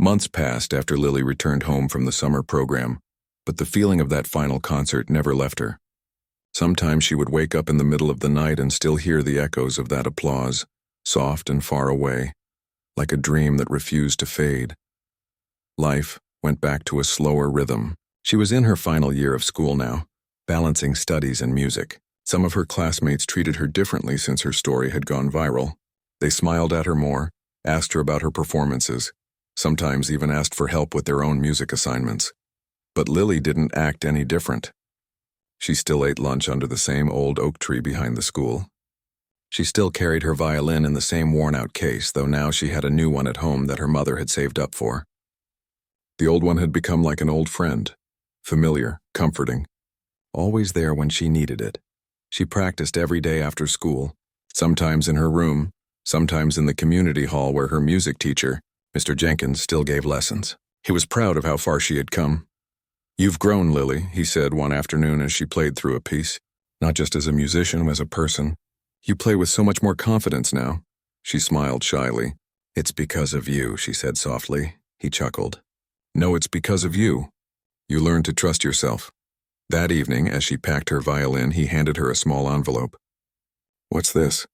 Months passed after Lily returned home from the summer program, but the feeling of that final concert never left her. Sometimes she would wake up in the middle of the night and still hear the echoes of that applause, soft and far away, like a dream that refused to fade. Life went back to a slower rhythm. She was in her final year of school now, balancing studies and music. Some of her classmates treated her differently since her story had gone viral. They smiled at her more, asked her about her performances, sometimes even asked for help with their own music assignments. But Lily didn't act any different. She still ate lunch under the same old oak tree behind the school. She still carried her violin in the same worn-out case, though now she had a new one at home that her mother had saved up for. The old one had become like an old friend, familiar, comforting, always there when she needed it. She practiced every day after school, sometimes in her room, sometimes in the community hall where her music teacher, Mr. Jenkins, still gave lessons. He was proud of how far she had come. "You've grown, Lily," he said one afternoon as she played through a piece, "not just as a musician, as a person. You play with so much more confidence now." She smiled shyly. "It's because of you," she said softly. He chuckled. "No, it's because of you. You learned to trust yourself." That evening, as she packed her violin, he handed her a small envelope. "What's this?"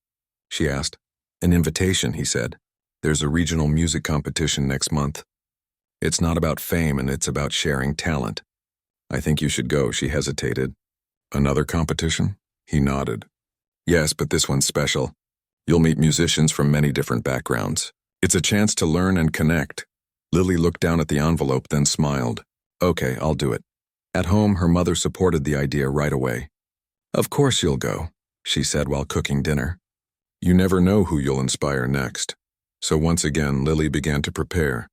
she asked. "An invitation," he said. "There's a regional music competition next month. It's not about fame, and it's about sharing talent. I think you should go," she hesitated. "Another competition?" He nodded. "Yes, but this one's special. You'll meet musicians from many different backgrounds. It's a chance to learn and connect." Lily looked down at the envelope, then smiled. "Okay, I'll do it." At home, her mother supported the idea right away. "Of course you'll go," she said while cooking dinner. "You never know who you'll inspire next." So once again, Lily began to prepare.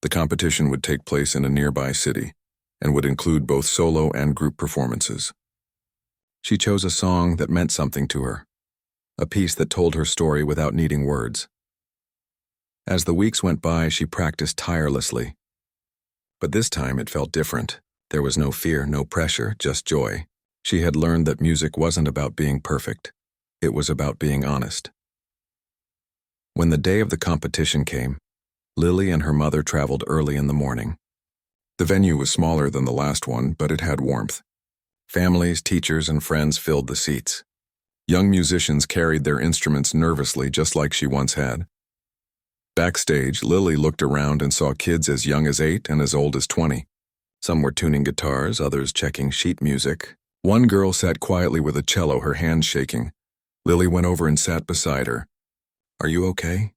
The competition would take place in a nearby city, and would include both solo and group performances. She chose a song that meant something to her, a piece that told her story without needing words. As the weeks went by, she practiced tirelessly. But this time it felt different. There was no fear, no pressure, just joy. She had learned that music wasn't about being perfect. It was about being honest. When the day of the competition came, Lily and her mother traveled early in the morning. The venue was smaller than the last one, but it had warmth. Families, teachers, and friends filled the seats. Young musicians carried their instruments nervously, just like she once had. Backstage, Lily looked around and saw kids as young as 8 and as old as 20. Some were tuning guitars, others checking sheet music. One girl sat quietly with a cello, her hands shaking. Lily went over and sat beside her. "Are you okay?"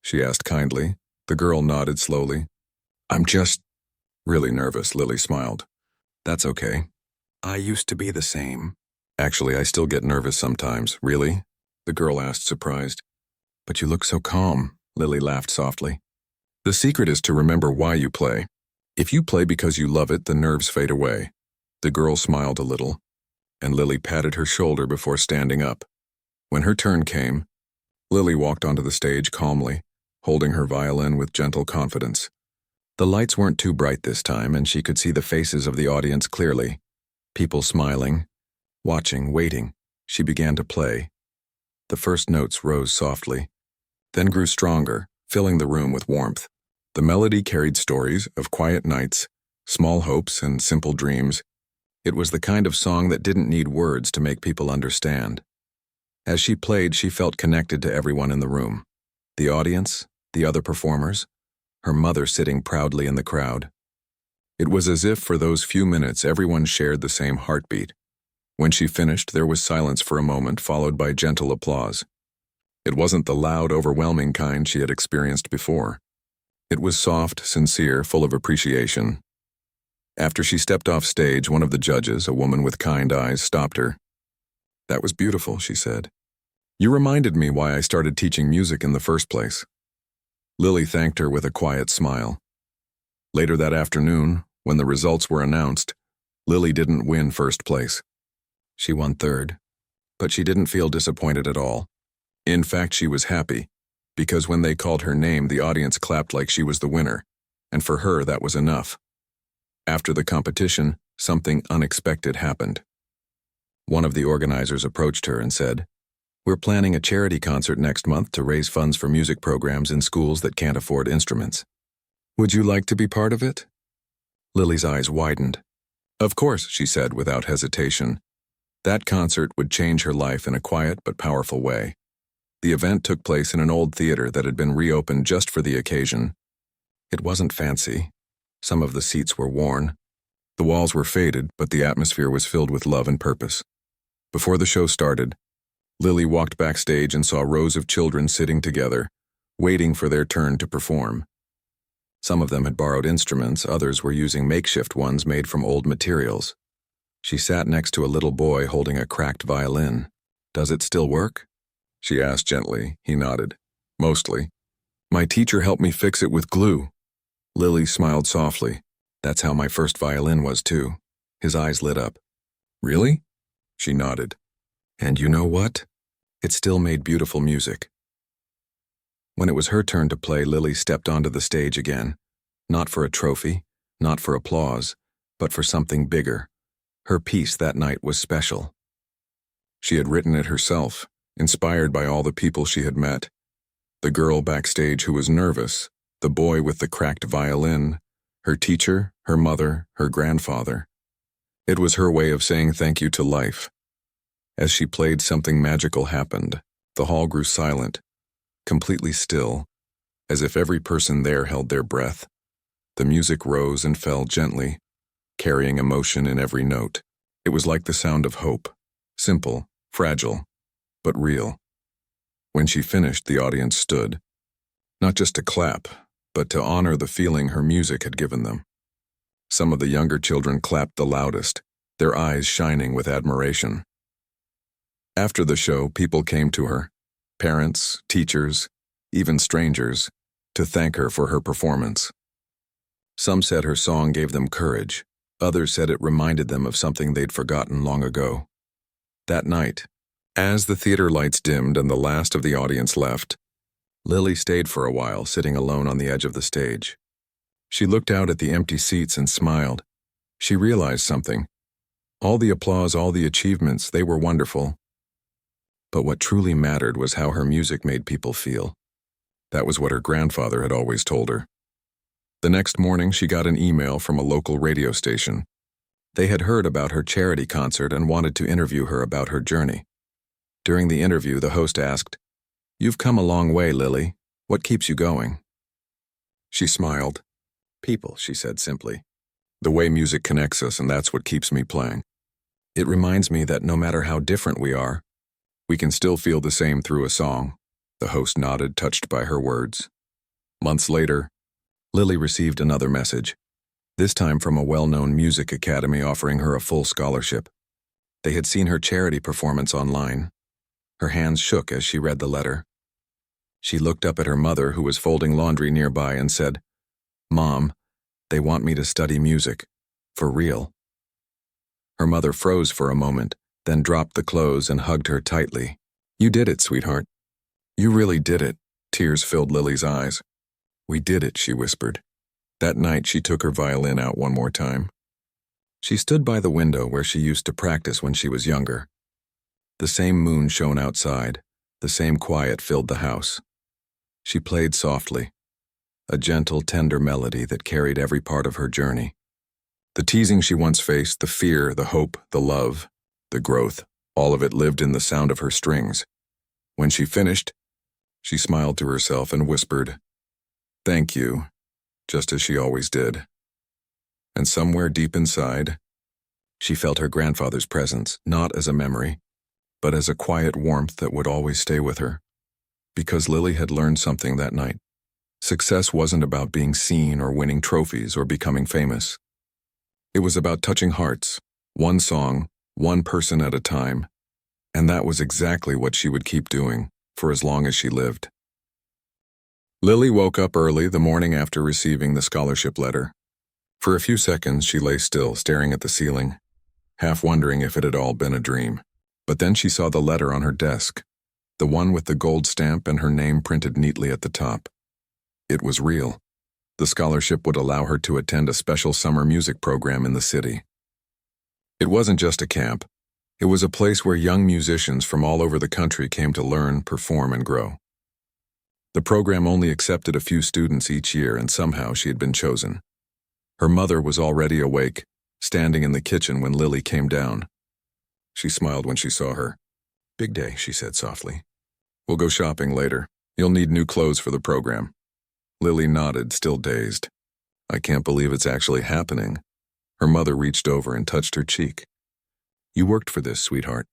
she asked kindly. The girl nodded slowly. "I'm just really nervous," Lily smiled. "That's okay. I used to be the same." "Actually, I still get nervous sometimes." "Really?" the girl asked, surprised. "But you look so calm," Lily laughed softly. "The secret is to remember why you play. If you play because you love it, the nerves fade away." The girl smiled a little, and Lily patted her shoulder before standing up. When her turn came, Lily walked onto the stage calmly, holding her violin with gentle confidence. The lights weren't too bright this time, and she could see the faces of the audience clearly. People smiling, watching, waiting. She began to play. The first notes rose softly, then grew stronger, filling the room with warmth. The melody carried stories of quiet nights, small hopes, and simple dreams. It was the kind of song that didn't need words to make people understand. As she played, she felt connected to everyone in the room. The audience, the other performers, her mother sitting proudly in the crowd. It was as if for those few minutes everyone shared the same heartbeat. When she finished, there was silence for a moment, followed by gentle applause. It wasn't the loud, overwhelming kind she had experienced before. It was soft, sincere, full of appreciation. After she stepped off stage, one of the judges, a woman with kind eyes, stopped her. "That was beautiful," she said. "You reminded me why I started teaching music in the first place." Lily thanked her with a quiet smile. Later that afternoon, when the results were announced, Lily didn't win first place. She won third, but she didn't feel disappointed at all. In fact, she was happy, because when they called her name, the audience clapped like she was the winner, and for her that was enough. After the competition, something unexpected happened. One of the organizers approached her and said, "We're planning a charity concert next month to raise funds for music programs in schools that can't afford instruments. Would you like to be part of it? Lily's eyes widened. Of course, she said without hesitation. That concert would change her life in a quiet but powerful way. The event took place in an old theater that had been reopened just for the occasion. It wasn't fancy. Some of the seats were worn. The walls were faded, but the atmosphere was filled with love and purpose. Before the show started, Lily walked backstage and saw rows of children sitting together, waiting for their turn to perform. Some of them had borrowed instruments, others were using makeshift ones made from old materials. She sat next to a little boy holding a cracked violin. Does it still work? She asked gently. He nodded. Mostly. My teacher helped me fix it with glue. Lily smiled softly. That's how my first violin was too. His eyes lit up. Really? She nodded. And you know what? It still made beautiful music. When it was her turn to play, Lily stepped onto the stage again. Not for a trophy, not for applause, but for something bigger. Her piece that night was special. She had written it herself, inspired by all the people she had met. The girl backstage who was nervous, the boy with the cracked violin, her teacher, her mother, her grandfather. It was her way of saying thank you to life. As she played, something magical happened. The hall grew silent, completely still, as if every person there held their breath. The music rose and fell gently, carrying emotion in every note. It was like the sound of hope, simple, fragile, but real. When she finished, the audience stood, not just to clap, but to honor the feeling her music had given them. Some of the younger children clapped the loudest, their eyes shining with admiration. After the show, people came to her, parents, teachers, even strangers, to thank her for her performance. Some said her song gave them courage. Others said it reminded them of something they'd forgotten long ago. That night, as the theater lights dimmed and the last of the audience left, Lily stayed for a while, sitting alone on the edge of the stage. She looked out at the empty seats and smiled. She realized something. All the applause, all the achievements, they were wonderful. But what truly mattered was how her music made people feel. That was what her grandfather had always told her. The next morning, she got an email from a local radio station. They had heard about her charity concert and wanted to interview her about her journey. During the interview, the host asked, "You've come a long way, Lily. What keeps you going?" She smiled. "People," she said simply. "The way music connects us, and that's what keeps me playing. It reminds me that no matter how different we are, we can still feel the same through a song." The host nodded, touched by her words. Months later, Lily received another message, this time from a well-known music academy offering her a full scholarship. They had seen her charity performance online. Her hands shook as she read the letter. She looked up at her mother, who was folding laundry nearby, and said, "Mom, they want me to study music. For real." Her mother froze for a moment, then dropped the clothes and hugged her tightly. "You did it, sweetheart. You really did it." Tears filled Lily's eyes. "We did it," she whispered. That night, she took her violin out one more time. She stood by the window where she used to practice when she was younger. The same moon shone outside. The same quiet filled the house. She played softly, a gentle, tender melody that carried every part of her journey. The teasing she once faced, the fear, the hope, the love, the growth, all of it lived in the sound of her strings. When she finished, she smiled to herself and whispered, "Thank you," just as she always did. And somewhere deep inside, she felt her grandfather's presence, not as a memory, but as a quiet warmth that would always stay with her. Because Lily had learned something that night. Success wasn't about being seen or winning trophies or becoming famous. It was about touching hearts, one song, one person at a time. And that was exactly what she would keep doing for as long as she lived. Lily woke up early the morning after receiving the scholarship letter. For a few seconds, she lay still, staring at the ceiling, half wondering if it had all been a dream. But then she saw the letter on her desk, the one with the gold stamp and her name printed neatly at the top. It was real. The scholarship would allow her to attend a special summer music program in the city. It wasn't just a camp. It was a place where young musicians from all over the country came to learn, perform, and grow. The program only accepted a few students each year, and somehow she had been chosen. Her mother was already awake, standing in the kitchen when Lily came down. She smiled when she saw her. "Big day," she said softly. "We'll go shopping later. You'll need new clothes for the program." Lily nodded, still dazed. "I can't believe it's actually happening." Her mother reached over and touched her cheek. "You worked for this, sweetheart.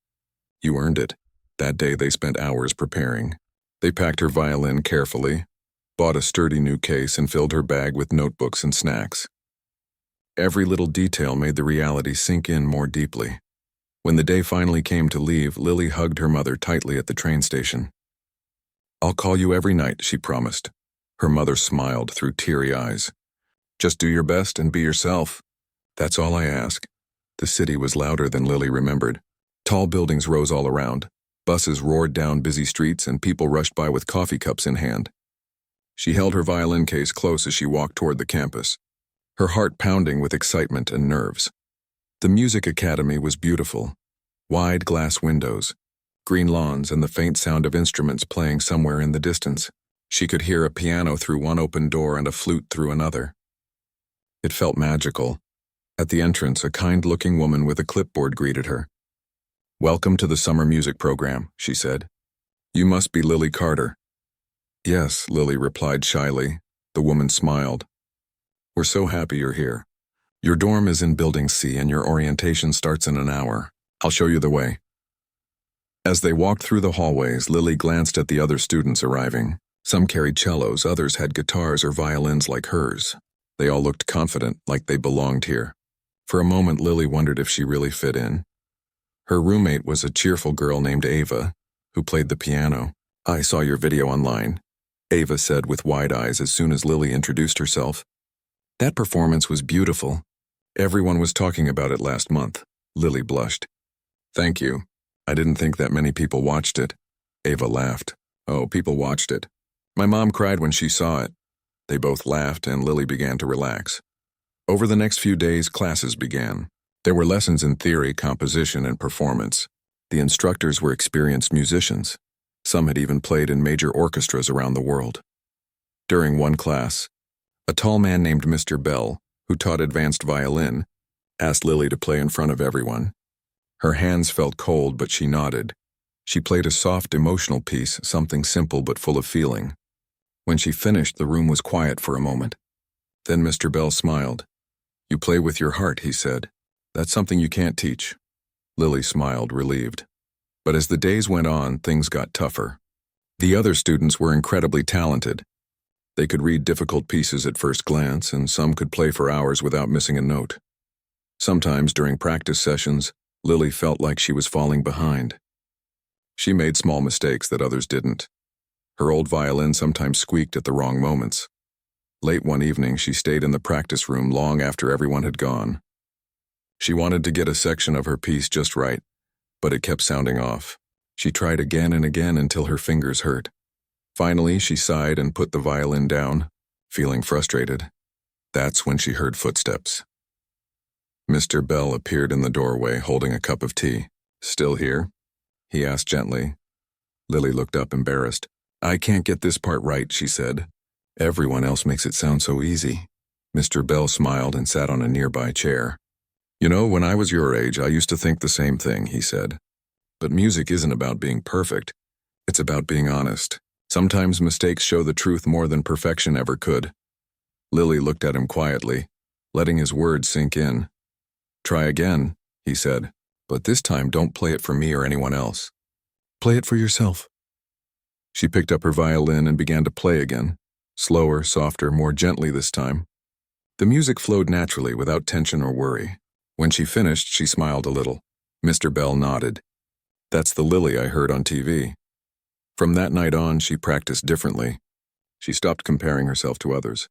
You earned it." That day they spent hours preparing. They packed her violin carefully, bought a sturdy new case, and filled her bag with notebooks and snacks. Every little detail made the reality sink in more deeply. When the day finally came to leave, Lily hugged her mother tightly at the train station. "I'll call you every night," she promised. Her mother smiled through teary eyes. "Just do your best and be yourself. That's all I ask." The city was louder than Lily remembered. Tall buildings rose all around. Buses roared down busy streets, and people rushed by with coffee cups in hand. She held her violin case close as she walked toward the campus, her heart pounding with excitement and nerves. The music academy was beautiful. Wide glass windows, green lawns, and the faint sound of instruments playing somewhere in the distance. She could hear a piano through one open door and a flute through another. It felt magical. At the entrance, a kind-looking woman with a clipboard greeted her. "Welcome to the summer music program," she said. "You must be Lily Carter." "Yes," Lily replied shyly. The woman smiled. "We're so happy you're here. Your dorm is in Building C, and your orientation starts in an hour. I'll show you the way." As they walked through the hallways, Lily glanced at the other students arriving. Some carried cellos, others had guitars or violins like hers. They all looked confident, like they belonged here. For a moment, Lily wondered if she really fit in. Her roommate was a cheerful girl named Ava, who played the piano. "I saw your video online," Ava said with wide eyes as soon as Lily introduced herself. "That performance was beautiful. Everyone was talking about it last month." Lily blushed. "Thank you. I didn't think that many people watched it." Ava laughed. "Oh, people watched it. My mom cried when she saw it." They both laughed, and Lily began to relax. Over the next few days, classes began. There were lessons in theory, composition, and performance. The instructors were experienced musicians. Some had even played in major orchestras around the world. During one class, a tall man named Mr. Bell, who taught advanced violin, asked Lily to play in front of everyone. Her hands felt cold, but she nodded. She played a soft, emotional piece, something simple but full of feeling. When she finished, the room was quiet for a moment. Then Mr. Bell smiled. "You play with your heart," he said. "That's something you can't teach." Lily smiled, relieved. But as the days went on, things got tougher. The other students were incredibly talented. They could read difficult pieces at first glance, and some could play for hours without missing a note. Sometimes during practice sessions, Lily felt like she was falling behind. She made small mistakes that others didn't. Her old violin sometimes squeaked at the wrong moments. Late one evening, she stayed in the practice room long after everyone had gone. She wanted to get a section of her piece just right, but it kept sounding off. She tried again and again until her fingers hurt. Finally, she sighed and put the violin down, feeling frustrated. That's when she heard footsteps. Mr. Bell appeared in the doorway holding a cup of tea. "Still here?" he asked gently. Lily looked up, embarrassed. "I can't get this part right," she said. "Everyone else makes it sound so easy." Mr. Bell smiled and sat on a nearby chair. "You know, when I was your age, I used to think the same thing," he said. "But music isn't about being perfect. It's about being honest. Sometimes mistakes show the truth more than perfection ever could." Lily looked at him quietly, letting his words sink in. "Try again," he said, "but this time don't play it for me or anyone else. Play it for yourself." She picked up her violin and began to play again, slower, softer, more gently this time. The music flowed naturally without tension or worry. When she finished, she smiled a little. Mr. Bell nodded. "That's the Lily I heard on TV." From that night on, she practiced differently. She stopped comparing herself to others.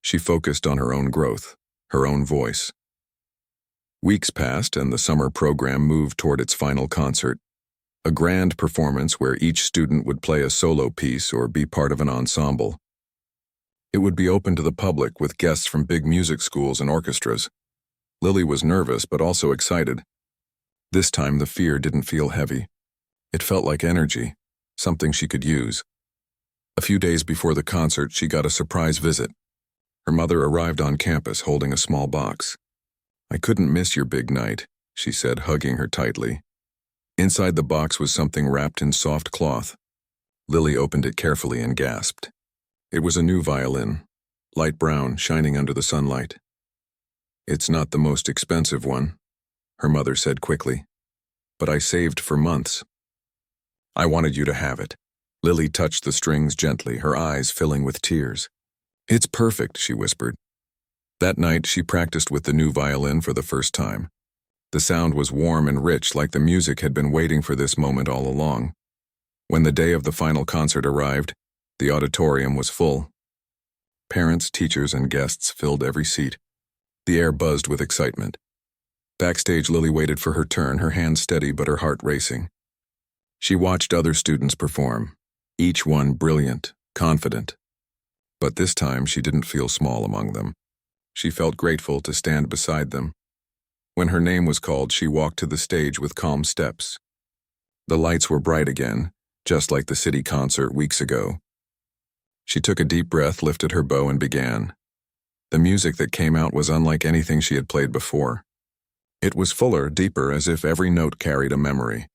She focused on her own growth, her own voice. Weeks passed, and the summer program moved toward its final concert, a grand performance where each student would play a solo piece or be part of an ensemble. It would be open to the public with guests from big music schools and orchestras. Lily was nervous but also excited. This time the fear didn't feel heavy. It felt like energy, something she could use. A few days before the concert, she got a surprise visit. Her mother arrived on campus holding a small box. "I couldn't miss your big night," she said, hugging her tightly. Inside the box was something wrapped in soft cloth. Lily opened it carefully and gasped. It was a new violin, light brown, shining under the sunlight. "It's not the most expensive one," her mother said quickly, "but I saved for months. I wanted you to have it." Lily touched the strings gently, her eyes filling with tears. "It's perfect," she whispered. That night, she practiced with the new violin for the first time. The sound was warm and rich, like the music had been waiting for this moment all along. When the day of the final concert arrived, the auditorium was full. Parents, teachers, and guests filled every seat. The air buzzed with excitement. Backstage, Lily waited for her turn, her hands steady but her heart racing. She watched other students perform, each one brilliant, confident. But this time, she didn't feel small among them. She felt grateful to stand beside them. When her name was called, she walked to the stage with calm steps. The lights were bright again, just like the city concert weeks ago. She took a deep breath, lifted her bow, and began. The music that came out was unlike anything she had played before. It was fuller, deeper, as if every note carried a memory.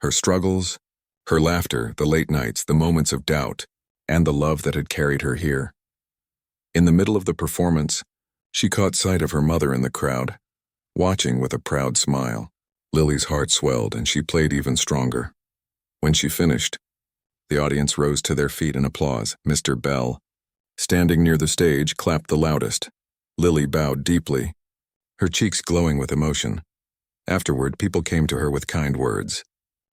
Her struggles, her laughter, the late nights, the moments of doubt, and the love that had carried her here. In the middle of the performance, she caught sight of her mother in the crowd, watching with a proud smile. Lily's heart swelled, and she played even stronger. When she finished, the audience rose to their feet in applause. Mr. Bell, standing near the stage, clapped the loudest. Lily bowed deeply, her cheeks glowing with emotion. Afterward, people came to her with kind words.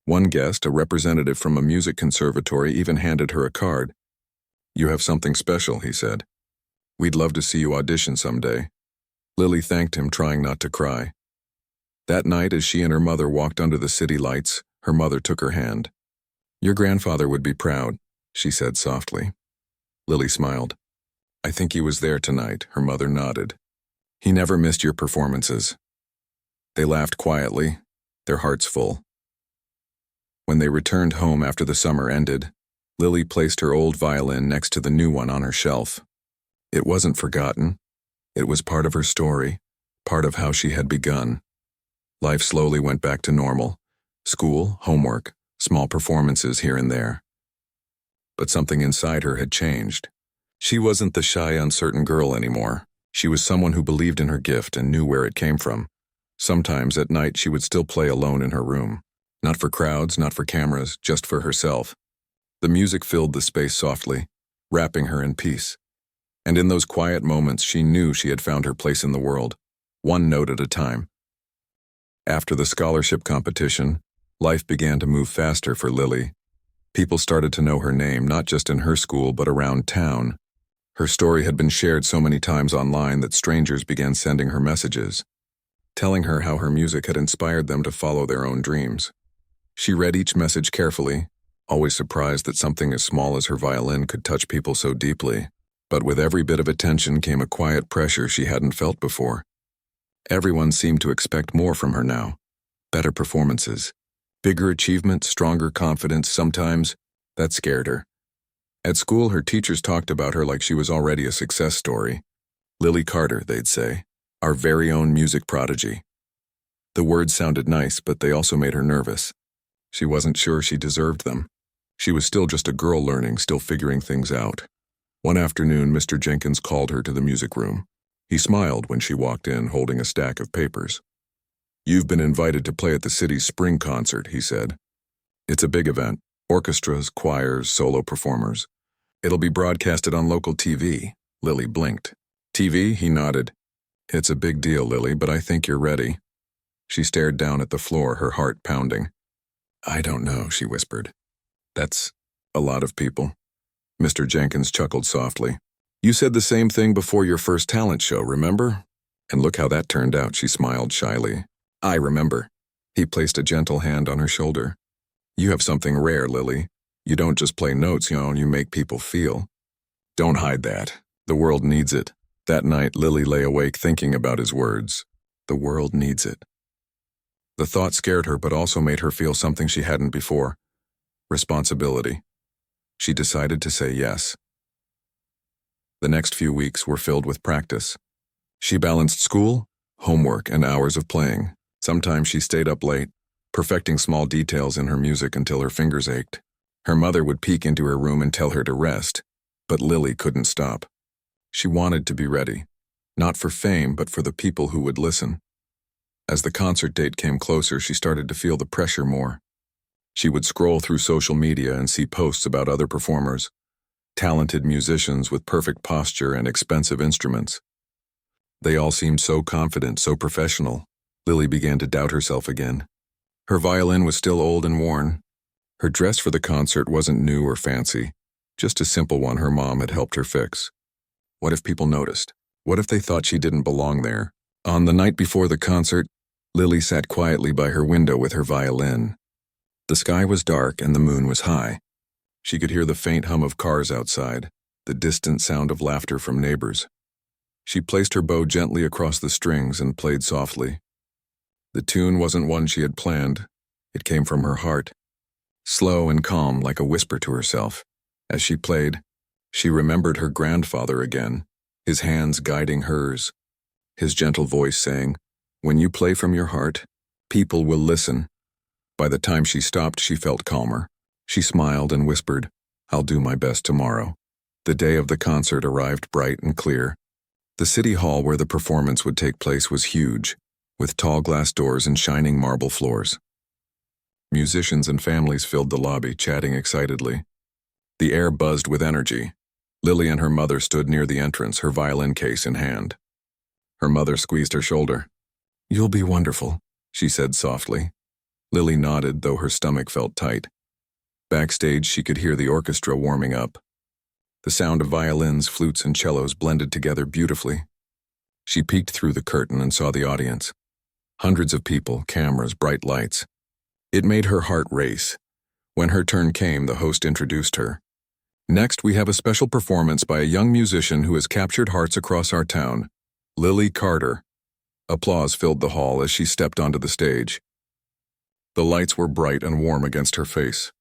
One guest, a representative from a music conservatory, even handed her a card. "You have something special," he said. "We'd love to see you audition someday." Lily thanked him, trying not to cry. That night, as she and her mother walked under the city lights, her mother took her hand. "Your grandfather would be proud," she said softly. Lily smiled. "I think he was there tonight," her mother nodded. "He never missed your performances." They laughed quietly, their hearts full. When they returned home after the summer ended, Lily placed her old violin next to the new one on her shelf. It wasn't forgotten. It was part of her story, part of how she had begun. Life slowly went back to normal. School, homework, small performances here and there. But something inside her had changed. She wasn't the shy, uncertain girl anymore. She was someone who believed in her gift and knew where it came from. Sometimes at night she would still play alone in her room. Not for crowds, not for cameras, just for herself. The music filled the space softly, wrapping her in peace. And in those quiet moments, she knew she had found her place in the world, one note at a time. After the scholarship competition, life began to move faster for Lily. People started to know her name, not just in her school, but around town. Her story had been shared so many times online that strangers began sending her messages, telling her how her music had inspired them to follow their own dreams. She read each message carefully, always surprised that something as small as her violin could touch people so deeply. But with every bit of attention came a quiet pressure she hadn't felt before. Everyone seemed to expect more from her now. Better performances, bigger achievements, stronger confidence. Sometimes that scared her. At school, her teachers talked about her like she was already a success story. "Lily Carter," they'd say, "our very own music prodigy." The words sounded nice, but they also made her nervous. She wasn't sure she deserved them. She was still just a girl learning, still figuring things out. One afternoon, Mr. Jenkins called her to the music room. He smiled when she walked in, holding a stack of papers. "You've been invited to play at the city's spring concert," he said. "It's a big event. Orchestras, choirs, solo performers. It'll be broadcasted on local TV." Lily blinked. "TV?" He nodded. "It's a big deal, Lily, but I think you're ready." She stared down at the floor, her heart pounding. "I don't know," she whispered. "That's a lot of people." Mr. Jenkins chuckled softly. "You said the same thing before your first talent show, remember? And look how that turned out," she smiled shyly. "I remember." He placed a gentle hand on her shoulder. "You have something rare, Lily. You don't just play notes, you make people feel. Don't hide that. The world needs it." That night, Lily lay awake thinking about his words. The world needs it. The thought scared her, but also made her feel something she hadn't before. Responsibility. She decided to say yes. The next few weeks were filled with practice. She balanced school, homework, and hours of playing. Sometimes she stayed up late, perfecting small details in her music until her fingers ached. Her mother would peek into her room and tell her to rest, but Lily couldn't stop. She wanted to be ready, not for fame, but for the people who would listen. As the concert date came closer, she started to feel the pressure more. She would scroll through social media and see posts about other performers, talented musicians with perfect posture and expensive instruments. They all seemed so confident, so professional. Lily began to doubt herself again. Her violin was still old and worn. Her dress for the concert wasn't new or fancy, just a simple one her mom had helped her fix. What if people noticed? What if they thought she didn't belong there? On the night before the concert, Lily sat quietly by her window with her violin. The sky was dark and the moon was high. She could hear the faint hum of cars outside, the distant sound of laughter from neighbors. She placed her bow gently across the strings and played softly. The tune wasn't one she had planned. It came from her heart, slow and calm like a whisper to herself. As she played, she remembered her grandfather again, his hands guiding hers, his gentle voice saying, "When you play from your heart, people will listen." By the time she stopped, she felt calmer. She smiled and whispered, "I'll do my best tomorrow." The day of the concert arrived bright and clear. The city hall where the performance would take place was huge, with tall glass doors and shining marble floors. Musicians and families filled the lobby, chatting excitedly. The air buzzed with energy. Lily and her mother stood near the entrance, her violin case in hand. Her mother squeezed her shoulder. "You'll be wonderful," she said softly. Lily nodded, though her stomach felt tight. Backstage, she could hear the orchestra warming up. The sound of violins, flutes, and cellos blended together beautifully. She peeked through the curtain and saw the audience. Hundreds of people, cameras, bright lights. It made her heart race. When her turn came, the host introduced her. "Next, we have a special performance by a young musician who has captured hearts across our town, Lily Carter." Applause filled the hall as she stepped onto the stage. The lights were bright and warm against her face.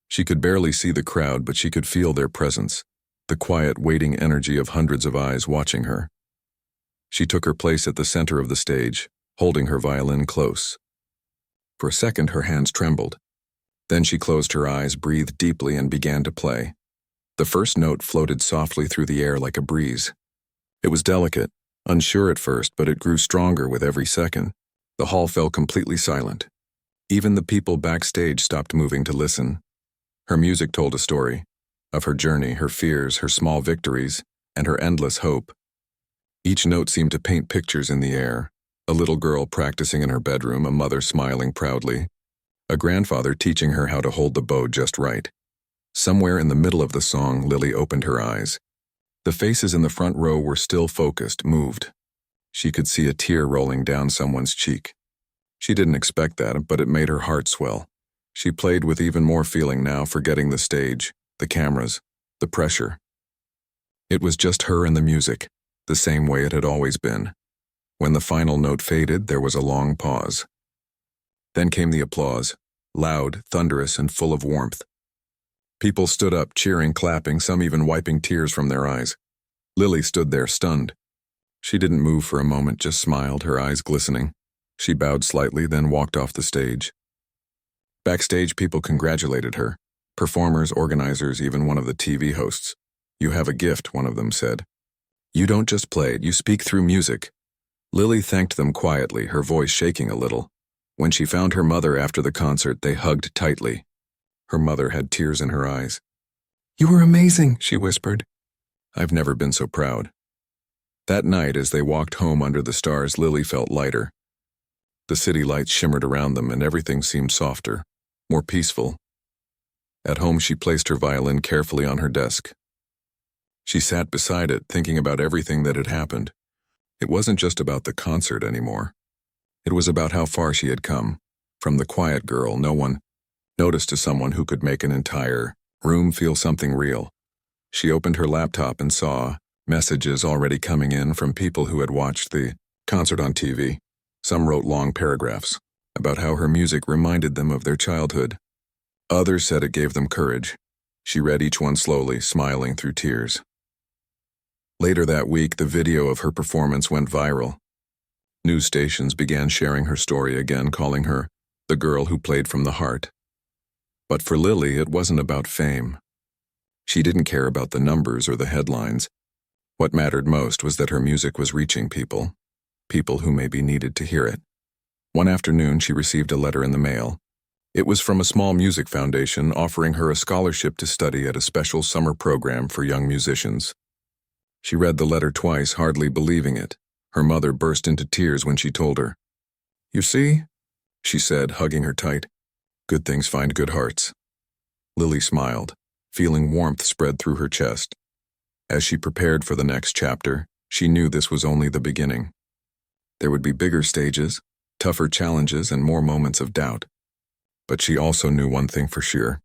She could barely see the crowd, but she could feel their presence, the quiet, waiting energy of hundreds of eyes watching her. She took her place at the center of the stage, holding her violin close. For a second, her hands trembled. Then she closed her eyes, breathed deeply, and began to play. The first note floated softly through the air like a breeze. It was delicate, unsure at first, but it grew stronger with every second. The hall fell completely silent. Even the people backstage stopped moving to listen. Her music told a story of her journey, her fears, her small victories, and her endless hope. Each note seemed to paint pictures in the air. A little girl practicing in her bedroom, a mother smiling proudly, a grandfather teaching her how to hold the bow just right. Somewhere in the middle of the song, Lily opened her eyes. The faces in the front row were still focused, moved. She could see a tear rolling down someone's cheek. She didn't expect that, but it made her heart swell. She played with even more feeling now, forgetting the stage, the cameras, the pressure. It was just her and the music, the same way it had always been. When the final note faded, there was a long pause. Then came the applause, loud, thunderous, and full of warmth. People stood up, cheering, clapping, some even wiping tears from their eyes. Lily stood there, stunned. She didn't move for a moment, just smiled, her eyes glistening. She bowed slightly, then walked off the stage. Backstage, people congratulated her. Performers, organizers, even one of the TV hosts. "You have a gift," one of them said. "You don't just play, you speak through music." Lily thanked them quietly, her voice shaking a little. When she found her mother after the concert, they hugged tightly. Her mother had tears in her eyes. "You were amazing," she whispered. "I've never been so proud." That night, as they walked home under the stars, Lily felt lighter. The city lights shimmered around them, and everything seemed softer, more peaceful. At home, she placed her violin carefully on her desk. She sat beside it, thinking about everything that had happened. It wasn't just about the concert anymore. It was about how far she had come, from the quiet girl no one noticed to someone who could make an entire room feel something real. She opened her laptop and saw messages already coming in from people who had watched the concert on TV. Some wrote long paragraphs about how her music reminded them of their childhood. Others said it gave them courage. She read each one slowly, smiling through tears. Later that week, the video of her performance went viral. News stations began sharing her story again, calling her the girl who played from the heart. But for Lily, it wasn't about fame. She didn't care about the numbers or the headlines. What mattered most was that her music was reaching people who maybe needed to hear it. One afternoon, she received a letter in the mail. It was from a small music foundation offering her a scholarship to study at a special summer program for young musicians. She read the letter twice, hardly believing it. Her mother burst into tears when she told her. "You see," she said, hugging her tight, "good things find good hearts." Lily smiled, feeling warmth spread through her chest. As she prepared for the next chapter, she knew this was only the beginning. There would be bigger stages, tougher challenges, and more moments of doubt. But she also knew one thing for sure.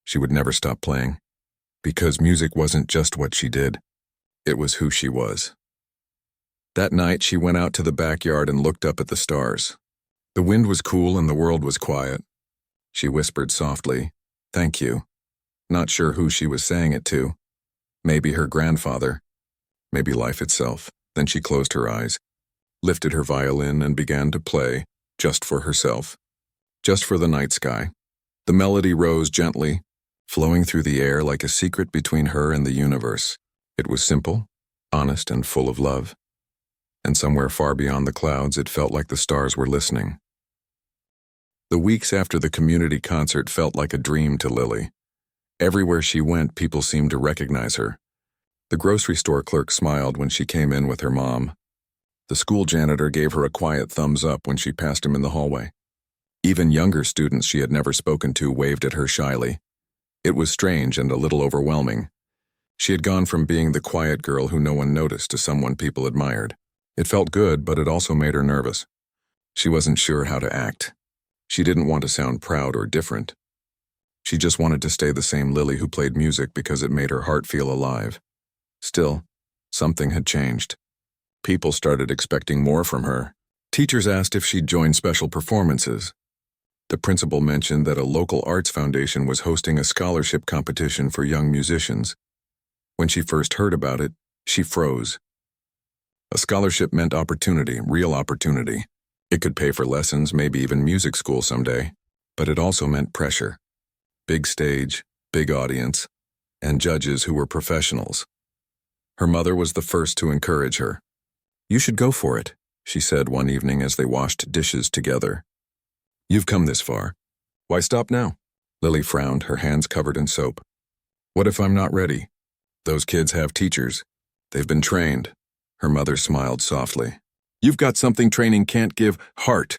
She would never stop playing. Because music wasn't just what she did. It was who she was. That night, she went out to the backyard and looked up at the stars. The wind was cool and the world was quiet. She whispered softly, "Thank you," not sure who she was saying it to. Maybe her grandfather, maybe life itself. Then she closed her eyes, lifted her violin, and began to play, just for herself, just for the night sky. The melody rose gently, flowing through the air like a secret between her and the universe. It was simple, honest, and full of love. And somewhere far beyond the clouds, it felt like the stars were listening. The weeks after the community concert felt like a dream to Lily. Everywhere she went, people seemed to recognize her. The grocery store clerk smiled when she came in with her mom. The school janitor gave her a quiet thumbs up when she passed him in the hallway. Even younger students she had never spoken to waved at her shyly. It was strange and a little overwhelming. She had gone from being the quiet girl who no one noticed to someone people admired. It felt good, but it also made her nervous. She wasn't sure how to act. She didn't want to sound proud or different. She just wanted to stay the same Lily who played music because it made her heart feel alive. Still, something had changed. People started expecting more from her. Teachers asked if she'd join special performances. The principal mentioned that a local arts foundation was hosting a scholarship competition for young musicians. When she first heard about it, she froze. A scholarship meant opportunity, real opportunity. It could pay for lessons, maybe even music school someday. But it also meant pressure. Big stage, big audience, and judges who were professionals. Her mother was the first to encourage her. "You should go for it," she said one evening as they washed dishes together. "You've come this far. Why stop now?" Lily frowned, her hands covered in soap. "What if I'm not ready? Those kids have teachers. They've been trained." Her mother smiled softly. "You've got something training can't give, heart."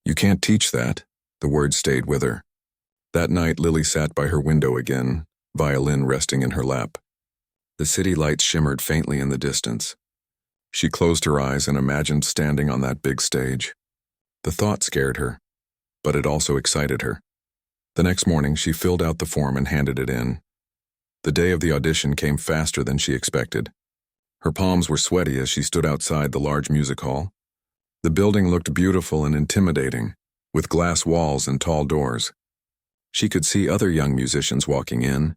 "You can't teach that." The words stayed with her. That night, Lily sat by her window again, violin resting in her lap. The city lights shimmered faintly in the distance. She closed her eyes and imagined standing on that big stage. The thought scared her, but it also excited her. The next morning, she filled out the form and handed it in. The day of the audition came faster than she expected. Her palms were sweaty as she stood outside the large music hall. The building looked beautiful and intimidating, with glass walls and tall doors. She could see other young musicians walking in,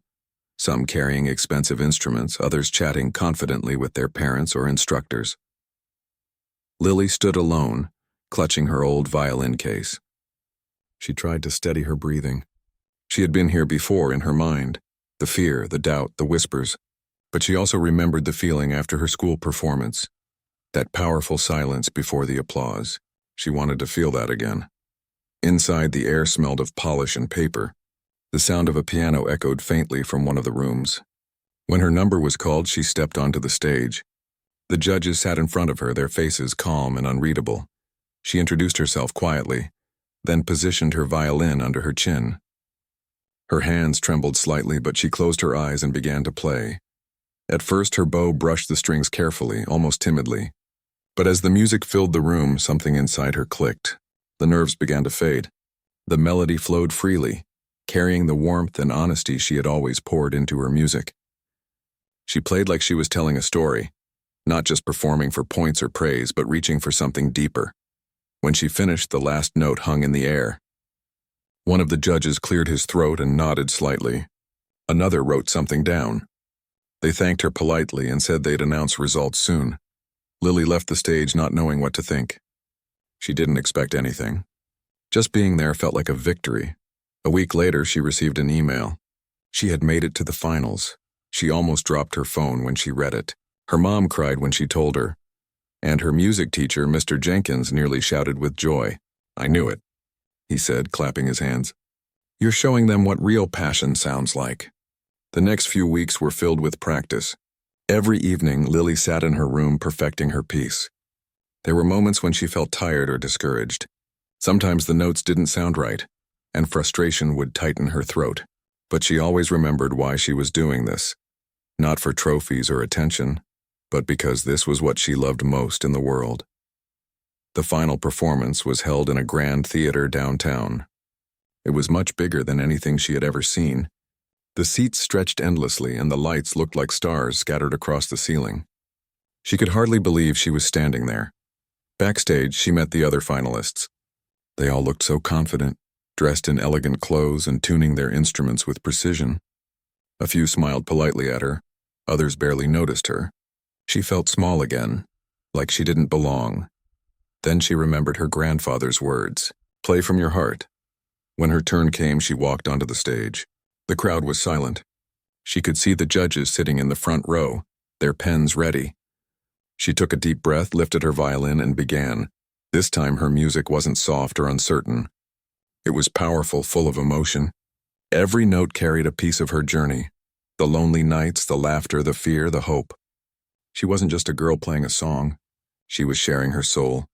some carrying expensive instruments, others chatting confidently with their parents or instructors. Lily stood alone, clutching her old violin case. She tried to steady her breathing. She had been here before in her mind, the fear, the doubt, the whispers, but she also remembered the feeling after her school performance, that powerful silence before the applause. She wanted to feel that again. Inside, the air smelled of polish and paper. The sound of a piano echoed faintly from one of the rooms. When her number was called, she stepped onto the stage. The judges sat in front of her, their faces calm and unreadable. She introduced herself quietly, then positioned her violin under her chin. Her hands trembled slightly, but she closed her eyes and began to play. At first, her bow brushed the strings carefully, almost timidly. But as the music filled the room, something inside her clicked. The nerves began to fade. The melody flowed freely, carrying the warmth and honesty she had always poured into her music. She played like she was telling a story, not just performing for points or praise, but reaching for something deeper. When she finished, the last note hung in the air. One of the judges cleared his throat and nodded slightly. Another wrote something down. They thanked her politely and said they'd announce results soon. Lily left the stage not knowing what to think. She didn't expect anything. Just being there felt like a victory. A week later, she received an email. She had made it to the finals. She almost dropped her phone when she read it. Her mom cried when she told her. And her music teacher, Mr. Jenkins, nearly shouted with joy. "I knew it," he said, clapping his hands. "You're showing them what real passion sounds like." The next few weeks were filled with practice. Every evening, Lily sat in her room perfecting her piece. There were moments when she felt tired or discouraged. Sometimes the notes didn't sound right, and frustration would tighten her throat. But she always remembered why she was doing this. Not for trophies or attention, but because this was what she loved most in the world. The final performance was held in a grand theater downtown. It was much bigger than anything she had ever seen. The seats stretched endlessly, and the lights looked like stars scattered across the ceiling. She could hardly believe she was standing there. Backstage, she met the other finalists. They all looked so confident, dressed in elegant clothes and tuning their instruments with precision. A few smiled politely at her, others barely noticed her. She felt small again, like she didn't belong. Then she remembered her grandfather's words, "Play from your heart." When her turn came, she walked onto the stage. The crowd was silent. She could see the judges sitting in the front row, their pens ready. She took a deep breath, lifted her violin, and began. This time her music wasn't soft or uncertain. It was powerful, full of emotion. Every note carried a piece of her journey. The lonely nights, the laughter, the fear, the hope. She wasn't just a girl playing a song. She was sharing her soul.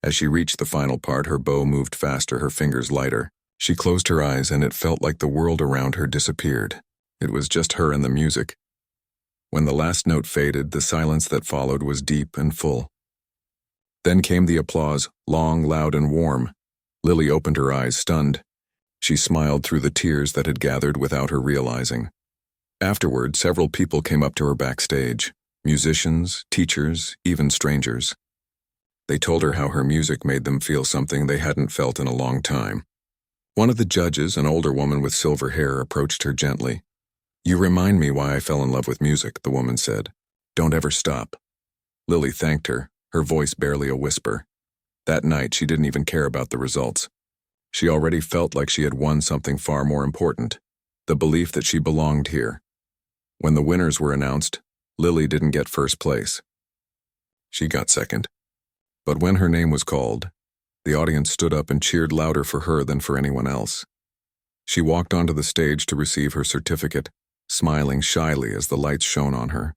As she reached the final part, her bow moved faster, her fingers lighter. She closed her eyes, and it felt like the world around her disappeared. It was just her and the music. When the last note faded, the silence that followed was deep and full. Then came the applause, long, loud, and warm. Lily opened her eyes, stunned. She smiled through the tears that had gathered without her realizing. Afterward, several people came up to her backstage. Musicians, teachers, even strangers. They told her how her music made them feel something they hadn't felt in a long time. One of the judges, an older woman with silver hair, approached her gently. "You remind me why I fell in love with music," the woman said. "Don't ever stop." Lily thanked her, her voice barely a whisper. That night, she didn't even care about the results. She already felt like she had won something far more important, the belief that she belonged here. When the winners were announced, Lily didn't get first place. She got second. But when her name was called, the audience stood up and cheered louder for her than for anyone else. She walked onto the stage to receive her certificate, smiling shyly as the lights shone on her.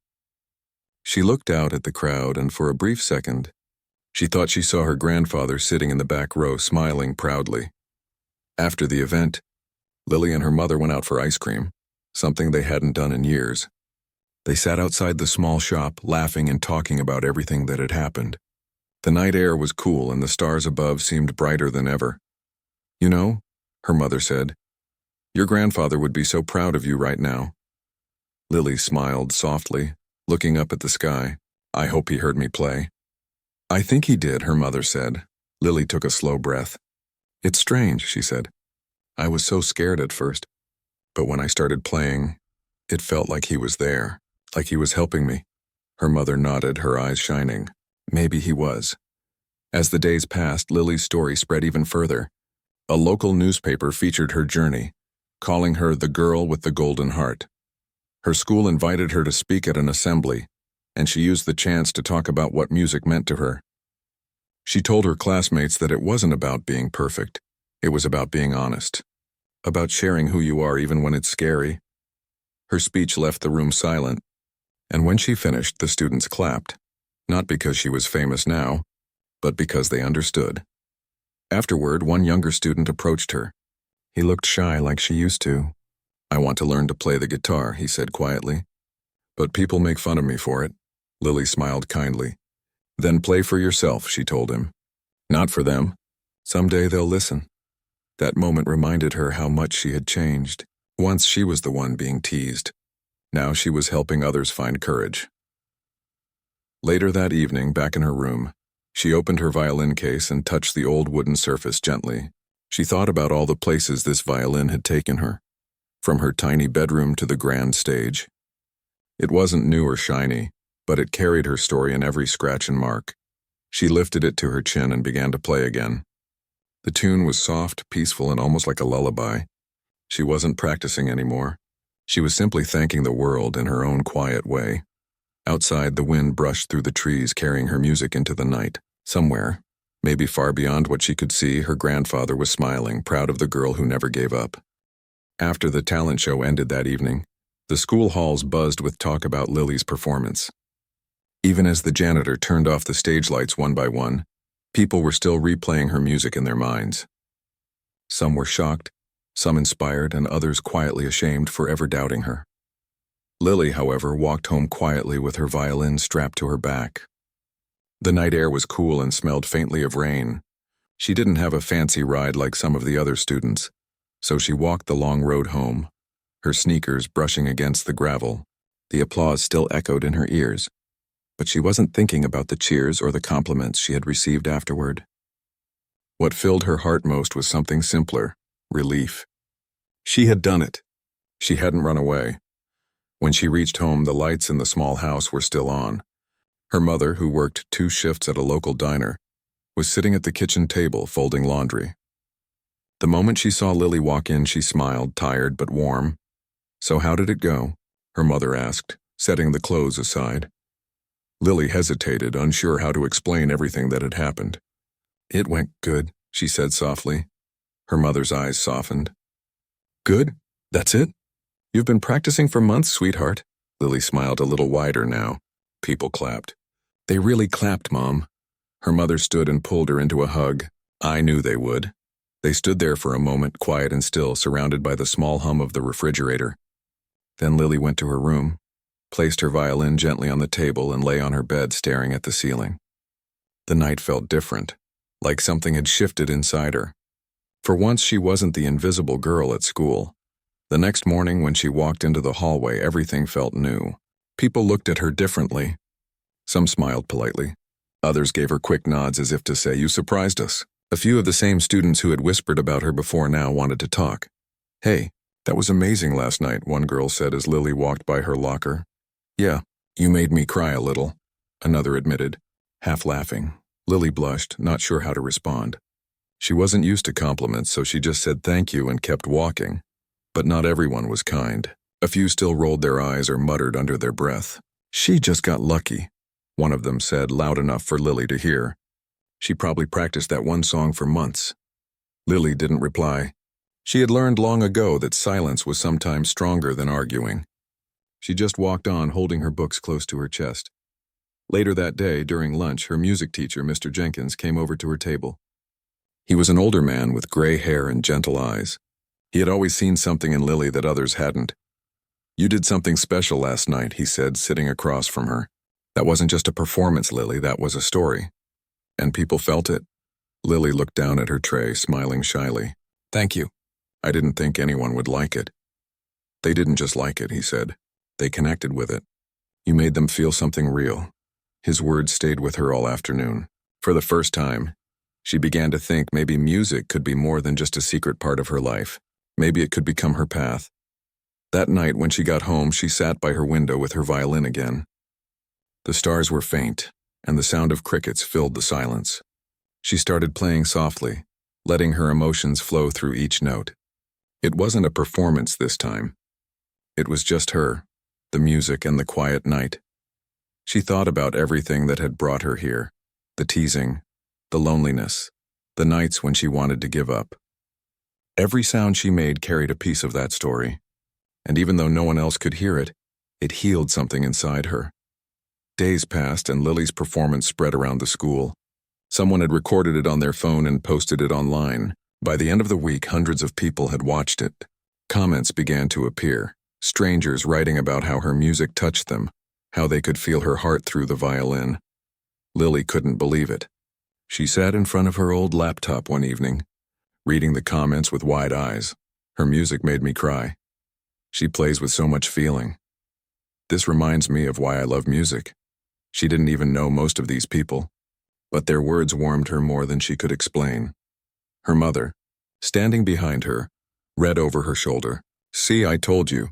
She looked out at the crowd, and for a brief second, she thought she saw her grandfather sitting in the back row, smiling proudly. After the event, Lily and her mother went out for ice cream, something they hadn't done in years. They sat outside the small shop, laughing and talking about everything that had happened. The night air was cool, and the stars above seemed brighter than ever. "You know," her mother said, "your grandfather would be so proud of you right now." Lily smiled softly, looking up at the sky. "I hope he heard me play." "I think he did," her mother said. Lily took a slow breath. "It's strange," she said. "I was so scared at first, but when I started playing, it felt like he was there, like he was helping me." Her mother nodded, her eyes shining. Maybe he was. As the days passed, Lily's story spread even further. A local newspaper featured her journey, calling her the girl with the golden heart. Her school invited her to speak at an assembly, and she used the chance to talk about what music meant to her. She told her classmates that it wasn't about being perfect. It was about being honest, about sharing who you are even when it's scary. Her speech left the room silent, and when she finished, the students clapped. Not because she was famous now, but because they understood. Afterward, one younger student approached her. He looked shy like she used to. "I want to learn to play the guitar," he said quietly. "But people make fun of me for it." Lily smiled kindly. "Then play for yourself," she told him. "Not for them. Someday they'll listen." That moment reminded her how much she had changed. Once she was the one being teased. Now she was helping others find courage. Later that evening, back in her room, she opened her violin case and touched the old wooden surface gently. She thought about all the places this violin had taken her. from her tiny bedroom to the grand stage. It wasn't new or shiny, but it carried her story in every scratch and mark. She lifted it to her chin and began to play again. The tune was soft, peaceful, and almost like a lullaby. She wasn't practicing anymore. She was simply thanking the world in her own quiet way. Outside, the wind brushed through the trees, carrying her music into the night. Somewhere, maybe far beyond what she could see, her grandfather was smiling, proud of the girl who never gave up. After the talent show ended that evening, the school halls buzzed with talk about Lily's performance. Even as the janitor turned off the stage lights one by one, people were still replaying her music in their minds. Some were shocked, some inspired, and others quietly ashamed for ever doubting her. Lily, however, walked home quietly with her violin strapped to her back. The night air was cool and smelled faintly of rain. She didn't have a fancy ride like some of the other students, so she walked the long road home, her sneakers brushing against the gravel. The applause still echoed in her ears, but she wasn't thinking about the cheers or the compliments she had received afterward. What filled her heart most was something simpler: relief. She had done it. She hadn't run away. When she reached home, the lights in the small house were still on. Her mother, who worked 2 shifts at a local diner, was sitting at the kitchen table folding laundry. The moment she saw Lily walk in, she smiled, tired but warm. "So how did it go?" her mother asked, setting the clothes aside. Lily hesitated, unsure how to explain everything that had happened. "It went good," she said softly. Her mother's eyes softened. "Good? That's it? You've been practicing for months, sweetheart." Lily smiled a little wider now. People clapped. "They really clapped, Mom." Her mother stood and pulled her into a hug. "I knew they would." They stood there for a moment, quiet and still, surrounded by the small hum of the refrigerator. Then Lily went to her room, placed her violin gently on the table, and lay on her bed staring at the ceiling. The night felt different, like something had shifted inside her. For once, she wasn't the invisible girl at school. The next morning, when she walked into the hallway, everything felt new. People looked at her differently. Some smiled politely. Others gave her quick nods as if to say, "You surprised us." A few of the same students who had whispered about her before now wanted to talk. "Hey, that was amazing last night," one girl said as Lily walked by her locker. "Yeah, you made me cry a little," another admitted, half laughing. Lily blushed, not sure how to respond. She wasn't used to compliments, so she just said thank you and kept walking. But not everyone was kind. A few still rolled their eyes or muttered under their breath. "She just got lucky," one of them said, loud enough for Lily to hear. "She probably practiced that one song for months." Lily didn't reply. She had learned long ago that silence was sometimes stronger than arguing. She just walked on, holding her books close to her chest. Later that day, during lunch, her music teacher, Mr. Jenkins, came over to her table. He was an older man with gray hair and gentle eyes. He had always seen something in Lily that others hadn't. "You did something special last night," he said, sitting across from her. "That wasn't just a performance, Lily, that was a story. And people felt it." Lily looked down at her tray, smiling shyly. "Thank you. I didn't think anyone would like it." "They didn't just like it," he said. "They connected with it. You made them feel something real." His words stayed with her all afternoon. For the first time, she began to think maybe music could be more than just a secret part of her life. Maybe it could become her path. That night, when she got home, she sat by her window with her violin again. The stars were faint, and the sound of crickets filled the silence. She started playing softly, letting her emotions flow through each note. It wasn't a performance this time. It was just her, the music, and the quiet night. She thought about everything that had brought her here: the teasing, the loneliness, the nights when she wanted to give up. Every sound she made carried a piece of that story, and even though no one else could hear it, it healed something inside her. Days passed, and Lily's performance spread around the school. Someone had recorded it on their phone and posted it online. By the end of the week, hundreds of people had watched it. Comments began to appear, strangers writing about how her music touched them, how they could feel her heart through the violin. Lily couldn't believe it. She sat in front of her old laptop one evening, reading the comments with wide eyes. "Her music made me cry. She plays with so much feeling. This reminds me of why I love music." She didn't even know most of these people, but their words warmed her more than she could explain. Her mother, standing behind her, read over her shoulder, See, I told you.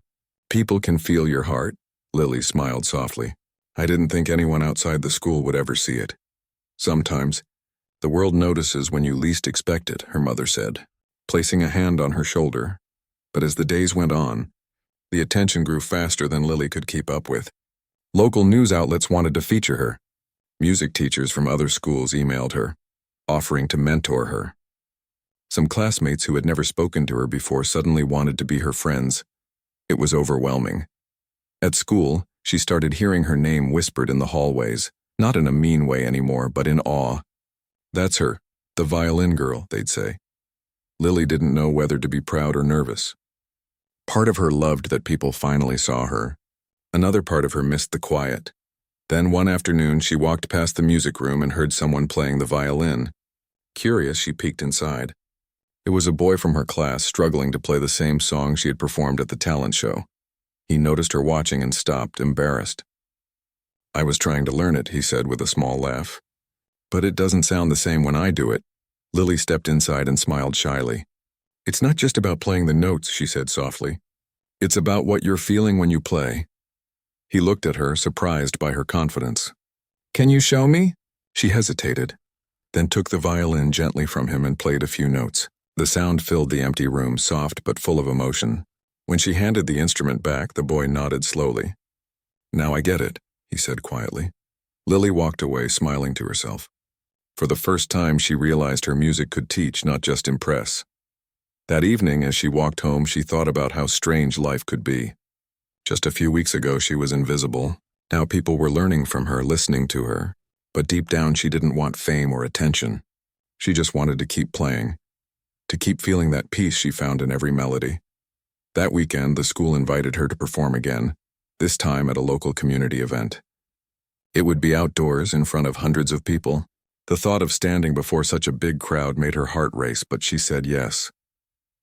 People can feel your heart. Lily smiled softly. I didn't think anyone outside the school would ever see it. Sometimes, the world notices when you least expect it, her mother said, placing a hand on her shoulder. But as the days went on, the attention grew faster than Lily could keep up with. Local news outlets wanted to feature her. Music teachers from other schools emailed her, offering to mentor her. Some classmates who had never spoken to her before suddenly wanted to be her friends. It was overwhelming. At school, she started hearing her name whispered in the hallways, not in a mean way anymore, but in awe. That's her, the violin girl, they'd say. Lily didn't know whether to be proud or nervous. Part of her loved that people finally saw her. Another part of her missed the quiet. Then one afternoon, she walked past the music room and heard someone playing the violin. Curious, she peeked inside. It was a boy from her class struggling to play the same song she had performed at the talent show. He noticed her watching and stopped, embarrassed. I was trying to learn it, he said with a small laugh. But it doesn't sound the same when I do it. Lily stepped inside and smiled shyly. It's not just about playing the notes, she said softly. It's about what you're feeling when you play. He looked at her, surprised by her confidence. Can you show me? She hesitated, then took the violin gently from him and played a few notes. The sound filled the empty room, soft but full of emotion. When she handed the instrument back, the boy nodded slowly. Now I get it, he said quietly. Lily walked away, smiling to herself. For the first time, she realized her music could teach, not just impress. That evening, as she walked home, she thought about how strange life could be. Just a few weeks ago, she was invisible. Now people were learning from her, listening to her. But deep down, she didn't want fame or attention. She just wanted to keep playing, to keep feeling that peace she found in every melody. That weekend, the school invited her to perform again, this time at a local community event. It would be outdoors in front of hundreds of people. The thought of standing before such a big crowd made her heart race, but she said yes.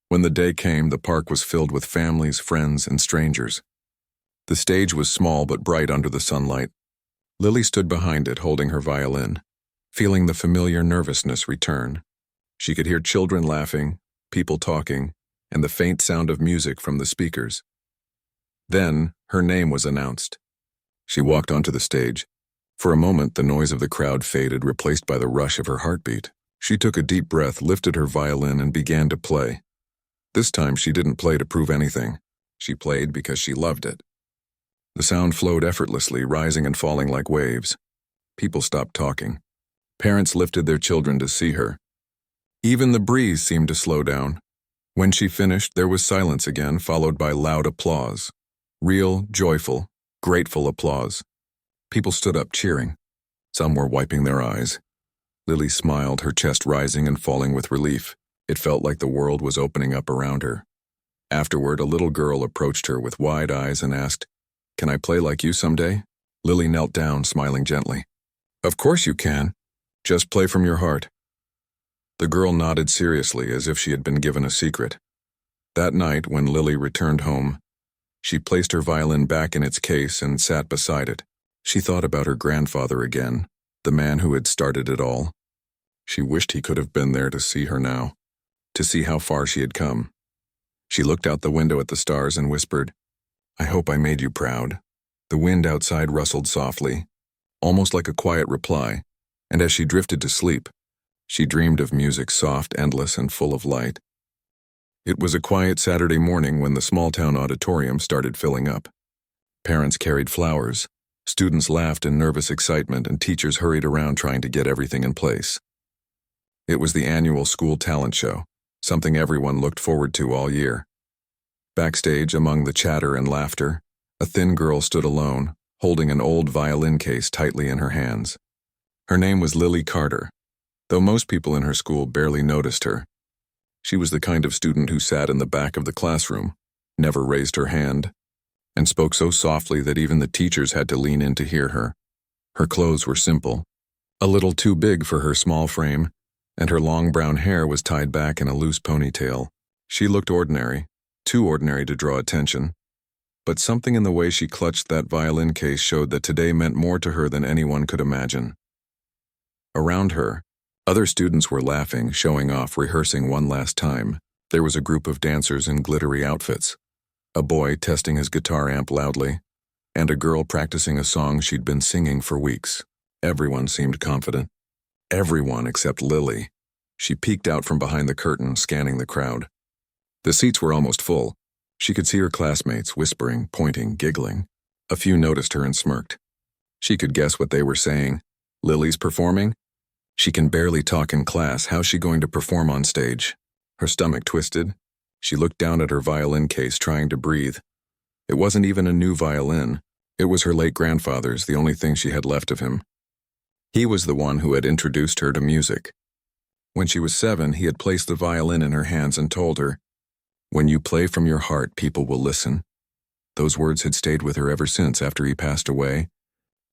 When the day came, the park was filled with families, friends, and strangers. The stage was small but bright under the sunlight. Lily stood behind it, holding her violin, feeling the familiar nervousness return. She could hear children laughing, people talking, and the faint sound of music from the speakers. Then, her name was announced. She walked onto the stage. For a moment, the noise of the crowd faded, replaced by the rush of her heartbeat. She took a deep breath, lifted her violin, and began to play. This time, she didn't play to prove anything. She played because she loved it. The sound flowed effortlessly, rising and falling like waves. People stopped talking. Parents lifted their children to see her. Even the breeze seemed to slow down. When she finished, there was silence again, followed by loud applause. Real, joyful, grateful applause. People stood up cheering. Some were wiping their eyes. Lily smiled, her chest rising and falling with relief. It felt like the world was opening up around her. Afterward, a little girl approached her with wide eyes and asked, "Can I play like you someday?" Lily knelt down, smiling gently. "Of course you can. Just play from your heart." The girl nodded seriously, as if she had been given a secret. That night, when Lily returned home, she placed her violin back in its case and sat beside it. She thought about her grandfather again, the man who had started it all. She wished he could have been there to see her now, to see how far she had come. She looked out the window at the stars and whispered, "I hope I made you proud." The wind outside rustled softly, almost like a quiet reply, and as she drifted to sleep, she dreamed of music soft, endless, and full of light. It was a quiet Saturday morning when the small-town auditorium started filling up. Parents carried flowers, students laughed in nervous excitement, and teachers hurried around trying to get everything in place. It was the annual school talent show, something everyone looked forward to all year. Backstage, among the chatter and laughter, a thin girl stood alone, holding an old violin case tightly in her hands. Her name was Lily Carter, though most people in her school barely noticed her. She was the kind of student who sat in the back of the classroom, never raised her hand, and spoke so softly that even the teachers had to lean in to hear her. Her clothes were simple, a little too big for her small frame, and her long brown hair was tied back in a loose ponytail. She looked ordinary, too ordinary to draw attention, but something in the way she clutched that violin case showed that today meant more to her than anyone could imagine. Around her, other students were laughing, showing off, rehearsing one last time. There was a group of dancers in glittery outfits. a boy testing his guitar amp loudly, and a girl practicing a song she'd been singing for weeks. Everyone seemed confident. Everyone except Lily. She peeked out from behind the curtain, scanning the crowd. The seats were almost full. She could see her classmates whispering, pointing, giggling. A few noticed her and smirked. She could guess what they were saying. Lily's performing? She can barely talk in class. How's she going to perform on stage? Her stomach twisted. She looked down at her violin case, trying to breathe. It wasn't even a new violin. It was her late grandfather's, the only thing she had left of him. He was the one who had introduced her to music. When she was 7, he had placed the violin in her hands and told her, "When you play from your heart, people will listen." Those words had stayed with her ever since after he passed away.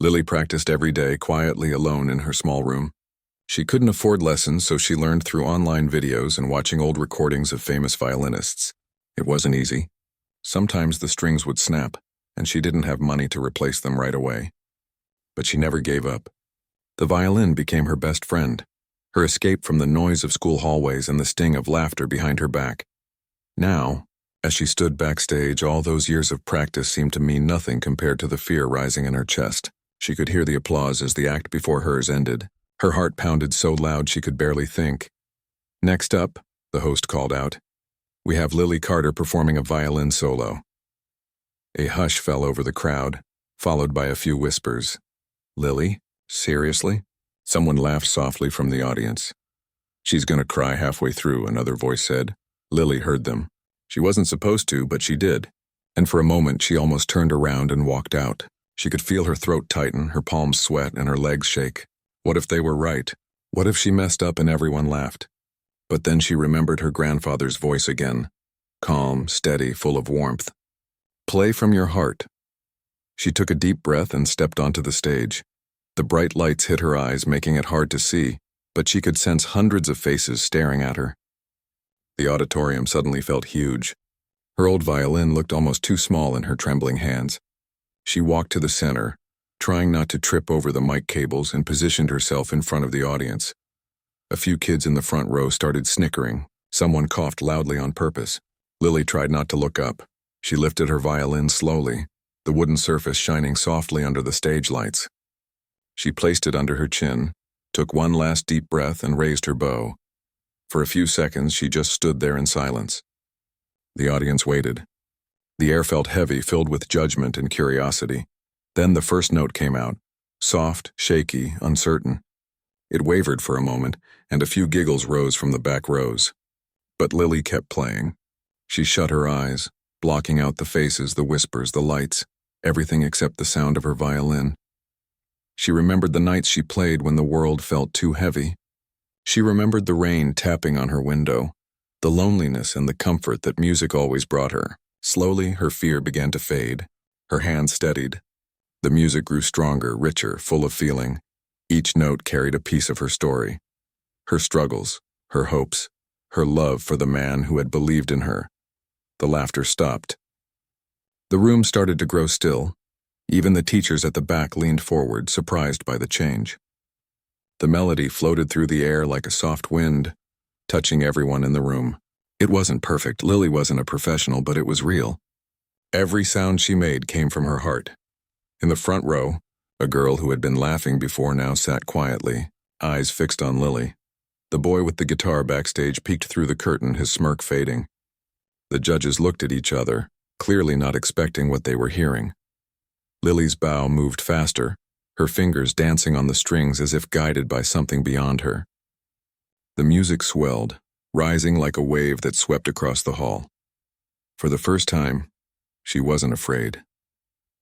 Lily practiced every day, quietly alone in her small room. She couldn't afford lessons, so she learned through online videos and watching old recordings of famous violinists. It wasn't easy. Sometimes the strings would snap, and she didn't have money to replace them right away. But she never gave up. The violin became her best friend, her escape from the noise of school hallways and the sting of laughter behind her back. Now, as she stood backstage, all those years of practice seemed to mean nothing compared to the fear rising in her chest. She could hear the applause as the act before hers ended. Her heart pounded so loud she could barely think. "Next up," the host called out, "we have Lily Carter performing a violin solo." A hush fell over the crowd, followed by a few whispers. "Lily? Seriously?" Someone laughed softly from the audience. "She's gonna cry halfway through," another voice said. Lily heard them. She wasn't supposed to, but she did. And for a moment she almost turned around and walked out. She could feel her throat tighten, her palms sweat, and her legs shake. What if they were right? What if she messed up and everyone laughed? But then she remembered her grandfather's voice again. Calm, steady, full of warmth. "Play from your heart." She took a deep breath and stepped onto the stage. The bright lights hit her eyes, making it hard to see, but she could sense hundreds of faces staring at her. The auditorium suddenly felt huge. Her old violin looked almost too small in her trembling hands. She walked to the center, trying not to trip over the mic cables, and positioned herself in front of the audience. A few kids in the front row started snickering. Someone coughed loudly on purpose. Lily tried not to look up. She lifted her violin slowly, the wooden surface shining softly under the stage lights. She placed it under her chin, took one last deep breath, and raised her bow. For a few seconds, she just stood there in silence. The audience waited. The air felt heavy, filled with judgment and curiosity. Then the first note came out, soft, shaky, uncertain. It wavered for a moment, and a few giggles rose from the back rows. But Lily kept playing. She shut her eyes, blocking out the faces, the whispers, the lights, everything except the sound of her violin. She remembered the nights she played when the world felt too heavy. She remembered the rain tapping on her window, the loneliness and the comfort that music always brought her. Slowly, her fear began to fade. Her hands steadied. The music grew stronger, richer, full of feeling. Each note carried a piece of her story. Her struggles, her hopes, her love for the man who had believed in her. The laughter stopped. The room started to grow still. Even the teachers at the back leaned forward, surprised by the change. The melody floated through the air like a soft wind, touching everyone in the room. It wasn't perfect. Lily wasn't a professional, but it was real. Every sound she made came from her heart. In the front row, a girl who had been laughing before now sat quietly, eyes fixed on Lily. The boy with the guitar backstage peeked through the curtain, his smirk fading. The judges looked at each other, clearly not expecting what they were hearing. Lily's bow moved faster, her fingers dancing on the strings as if guided by something beyond her. The music swelled, rising like a wave that swept across the hall. For the first time, she wasn't afraid.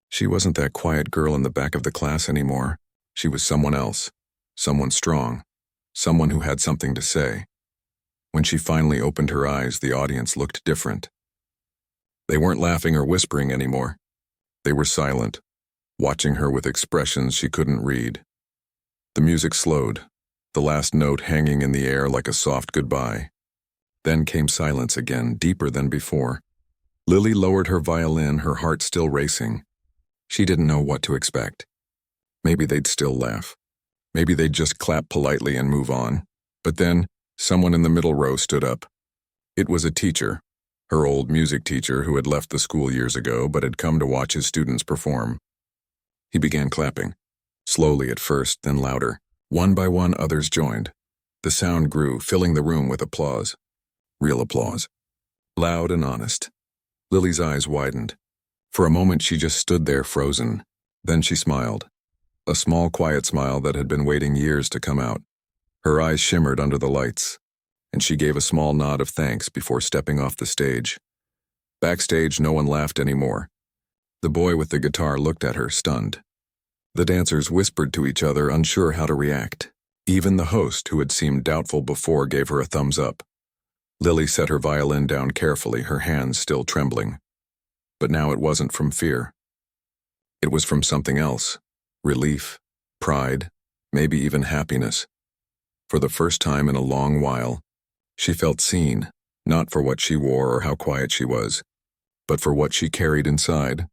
She wasn't that quiet girl in the back of the class anymore. She was someone else, someone strong, someone who had something to say. When she finally opened her eyes, the audience looked different. They weren't laughing or whispering anymore. They were silent, watching her with expressions she couldn't read. The music slowed, the last note hanging in the air like a soft goodbye. Then came silence again, deeper than before. Lily lowered her violin, her heart still racing. She didn't know what to expect. Maybe they'd still laugh. Maybe they'd just clap politely and move on. But then, someone in the middle row stood up. It was a teacher, her old music teacher who had left the school years ago but had come to watch his students perform. He began clapping, slowly at first, then louder. One by one, others joined. The sound grew, filling the room with applause. Real applause. Loud and honest. Lily's eyes widened. For a moment she just stood there frozen. Then she smiled. A small, quiet smile that had been waiting years to come out. Her eyes shimmered under the lights, and she gave a small nod of thanks before stepping off the stage. Backstage, no one laughed anymore. The boy with the guitar looked at her, stunned. The dancers whispered to each other, unsure how to react. Even the host, who had seemed doubtful before, gave her a thumbs up. Lily set her violin down carefully, her hands still trembling. But now it wasn't from fear. It was from something else. Relief, pride, maybe even happiness. For the first time in a long while, she felt seen, not for what she wore or how quiet she was, but for what she carried inside.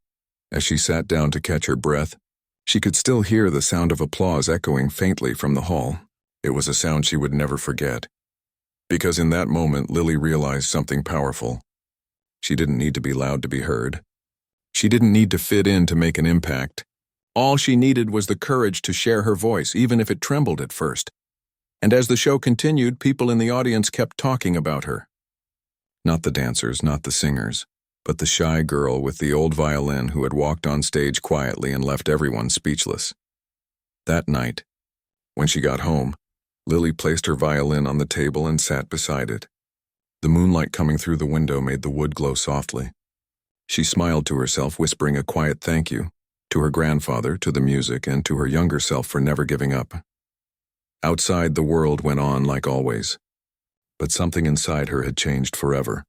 As she sat down to catch her breath, she could still hear the sound of applause echoing faintly from the hall. It was a sound she would never forget. Because in that moment, Lily realized something powerful. She didn't need to be loud to be heard. She didn't need to fit in to make an impact. All she needed was the courage to share her voice, even if it trembled at first. And as the show continued, people in the audience kept talking about her. Not the dancers, not the singers, but the shy girl with the old violin who had walked on stage quietly and left everyone speechless. That night, when she got home, Lily placed her violin on the table and sat beside it. The moonlight coming through the window made the wood glow softly. She smiled to herself, whispering a quiet thank you, to her grandfather, to the music, and to her younger self for never giving up. Outside, the world went on like always. But something inside her had changed forever.